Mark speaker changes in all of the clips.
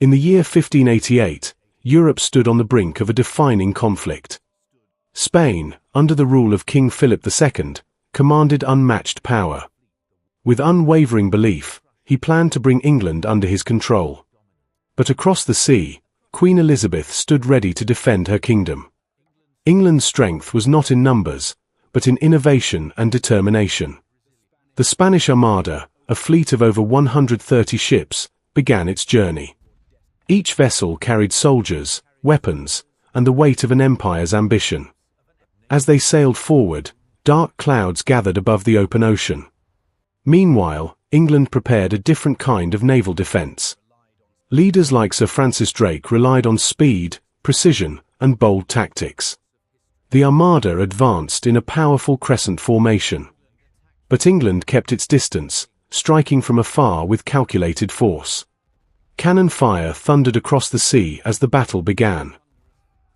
Speaker 1: In the year 1588, Europe stood on the brink of a defining conflict. Spain, under the rule of King Philip II, commanded unmatched power. With unwavering belief, he planned to bring England under his control. But across the sea, Queen Elizabeth stood ready to defend her kingdom. England's strength was not in numbers, but in innovation and determination. The Spanish Armada, a fleet of over 130 ships, began its journey. Each vessel carried soldiers, weapons, and the weight of an empire's ambition. As they sailed forward, dark clouds gathered above the open ocean. Meanwhile, England prepared a different kind of naval defense. Leaders like Sir Francis Drake relied on speed, precision, and bold tactics. The Armada advanced in a powerful crescent formation. But England kept its distance, striking from afar with calculated force. Cannon fire thundered across the sea as the battle began.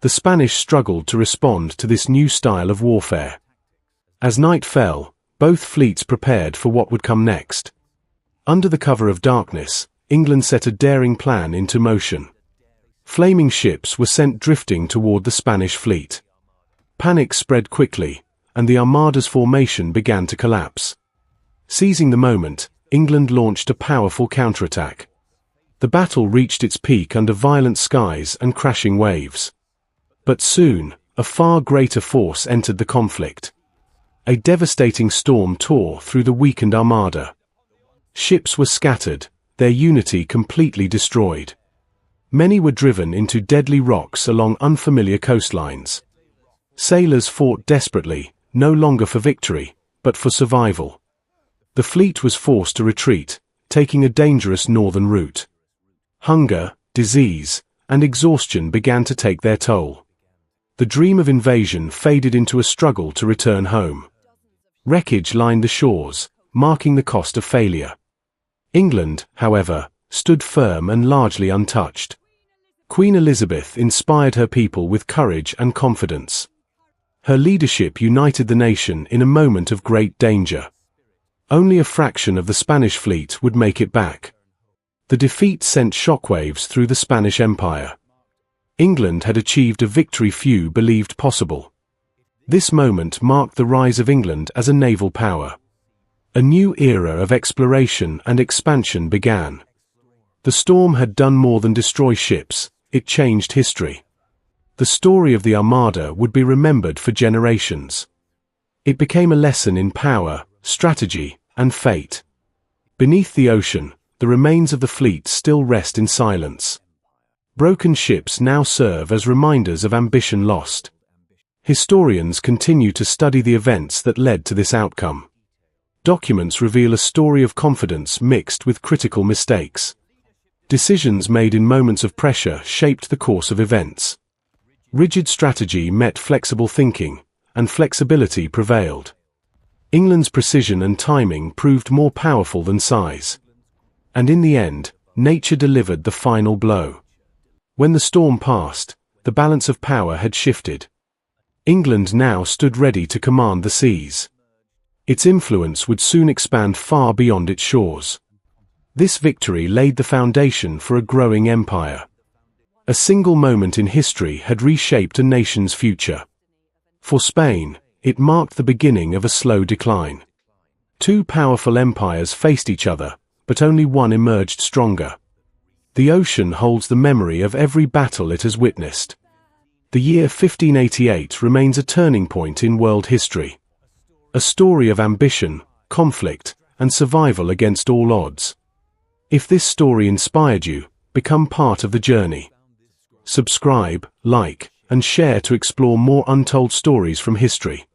Speaker 1: The Spanish struggled to respond to this new style of warfare. As night fell, both fleets prepared for what would come next. Under the cover of darkness, England set a daring plan into motion. Flaming ships were sent drifting toward the Spanish fleet. Panic spread quickly, and the Armada's formation began to collapse. Seizing the moment, England launched a powerful counterattack. The battle reached its peak under violent skies and crashing waves. But soon, a far greater force entered the conflict. A devastating storm tore through the weakened Armada. Ships were scattered, their unity completely destroyed. Many were driven into deadly rocks along unfamiliar coastlines. Sailors fought desperately, no longer for victory, but for survival. The fleet was forced to retreat, taking a dangerous northern route. Hunger, disease, and exhaustion began to take their toll. The dream of invasion faded into a struggle to return home. Wreckage lined the shores, marking the cost of failure. England, however, stood firm and largely untouched. Queen Elizabeth inspired her people with courage and confidence. Her leadership united the nation in a moment of great danger. Only a fraction of the Spanish fleet would make it back. The defeat sent shockwaves through the Spanish Empire. England had achieved a victory few believed possible. This moment marked the rise of England as a naval power. A new era of exploration and expansion began. The storm had done more than destroy ships, it changed history. The story of the Armada would be remembered for generations. It became a lesson in power, strategy, and fate. Beneath the ocean, the remains of the fleet still rest in silence. Broken ships now serve as reminders of ambition lost. Historians continue to study the events that led to this outcome. Documents reveal a story of confidence mixed with critical mistakes. Decisions made in moments of pressure shaped the course of events. Rigid strategy met flexible thinking, and flexibility prevailed. England's precision and timing proved more powerful than size. And in the end, nature delivered the final blow. When the storm passed, the balance of power had shifted. England now stood ready to command the seas. Its influence would soon expand far beyond its shores. This victory laid the foundation for a growing empire. A single moment in history had reshaped a nation's future. For Spain, it marked the beginning of a slow decline. Two powerful empires faced each other, but only one emerged stronger. The ocean holds the memory of every battle it has witnessed. The year 1588 remains a turning point in world history. A story of ambition, conflict, and survival against all odds. If this story inspired you, become part of the journey. Subscribe, like, and share to explore more untold stories from history.